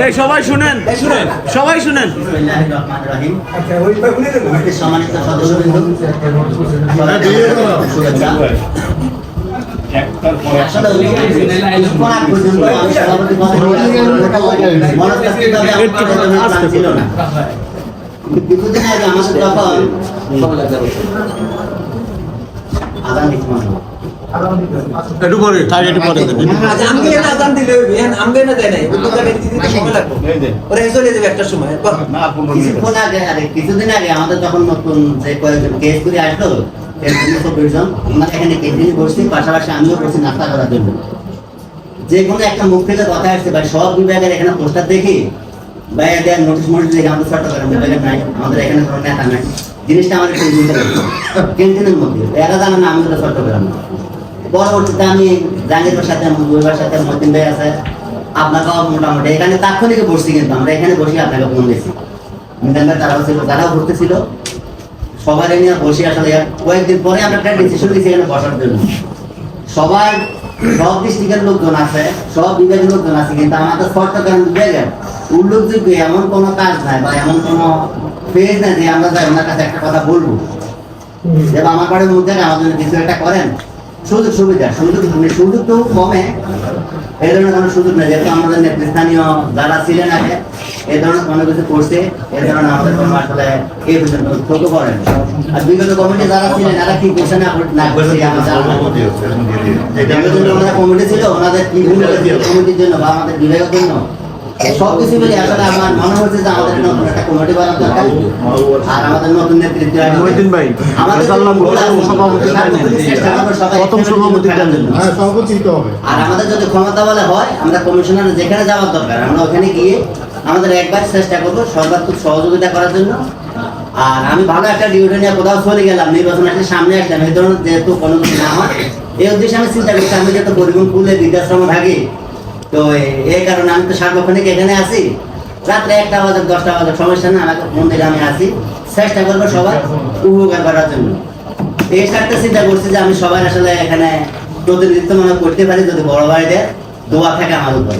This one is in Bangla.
এই সবাই শুনেন, সবাই শুনেন। সম্মানিত সদস্যবৃন্দ, শুভেচ্ছা। আসলে কিছুক্ষণ আগ পর্যন্ত আমি সভাপতি মনস্তাত্ত্বিকভাবে ছিল না। কিছুদিন আগে আমাদের যখন আদান ইসমান একটু পরে থাক, একটু পরে আমগে না আদান দিলে আমগে না দেয় নাই ওই জায়গায় দিতে সময় লাগবে ওরা চলে যাবে একটা সময়। কিছুক্ষণ আগে কিছুদিন আগে আমাদের যখন নতুন যে কয়েকজন কেস করে আসলো আমরা এখানে ক্যান্টিনে বসছি, পাশাপাশি আমিও বসছি নাস্তা করার জন্য। যে কোনো একটা মুখ থেকে কথা আসছে ভাই, সব বিভাগের এখানে পোস্টার দেখি ভাই দেন নোটিশ দেখে আমাদের চট্টগ্রাম বিভাগের নাই, আমাদের এখানে কোনো নেতা নাই। জিনিসটা আমার একটু ক্যান্টিনের মধ্যে এরা জানে না আমাদের চট্টগ্রাম। পরবর্তীতে আমি জাহাঙ্গীরের সাথে মুজিবের সাথে মতিন ভাই আছে, আপনাকেও মোটামুটি এখানে তাৎক্ষণিক বসছি, কিন্তু আমরা এখানে বসে আপনাকে ফোন দিয়েছি। তারাও ছিল, তারাও ঘুরতেছিল, সবাই নিয়ে বসে আসলে কয়েকদিন পরে আমরা একটা ডিসিশন দিয়েছি এখানে বসার জন্য। সবার সব ডিস্ট্রিক্টের লোকজন আছে, সব বিভাগের লোকজন আছে, কিন্তু আমাদের চট্টগ্রাম বিভাগের উল্লেখযোগ্য এমন কোনো কাজ নাই বা এমন কোনো পেজ নাই যে আমরা যাই ওনার কাছে একটা কথা বলবো যে আমার বাড়ির মধ্যে আমাদের জন্য কিছু একটা করেন। সুযোগ সুবিধা সুযোগ তো কমে, এই ধরনের কোনো সুযোগ নেই। যেহেতু আমাদের নেতৃস্থানীয় যারা ছিলেন আগে এই ধরনের কোনো কিছু করছে, এই ধরনের আমাদের কোনো আসলে এই পর্যন্ত চোখে পড়েন। আর বিগত কমিটি যারা ছিলেন এরা কি করছে না করছে আমাদের কমিটি ছিল, ওনাদের কি ভুল হয়েছিল কমিটির জন্য বা আমাদের বিভাগের জন্য সবকিছু মিলে আসলে আমার মনে হচ্ছে যে আমাদের নতুন একটা কমিটি বানানো দরকার। আর আমাদের নতুন নেতৃত্ব আমাদের আর আমাদের যদি ক্ষমতা বলে হয় আমরা কমিশনার যেখানে যাওয়ার দরকার আমরা ওখানে গিয়ে আমাদের একবার চেষ্টা করবো সর্বাত্মক সহযোগিতা করার জন্য। আর আমি ভালো একটা ডিউটি নিয়ে কোথাও চলে গেলাম, নির্বাচন আসলে সামনে আসলাম, এই ধরনের যেহেতু কোনো কিছু না হয় এই উদ্দেশ্যে আমি চিন্তা করছি আমি যেহেতু পরিবহনপুরে বৃদ্ধাশ্রমে থাকি, তো এই কারণে আমি তো সার্বক্ষণিক এখানে আছি, রাত্রে 1টা বাজে 10টা বাজে সমস্যা না, আমাকে মন্দিরে আমি আসি, চেষ্টা করবো সবাই উপকার করার জন্য। এই সাথে চিন্তা করছি যে আমি সবাই আসলে এখানে প্রতিনিধিত্ব মনে করতে পারি যদি বড় ভাইদের দোয়া থাকে আমার উপর।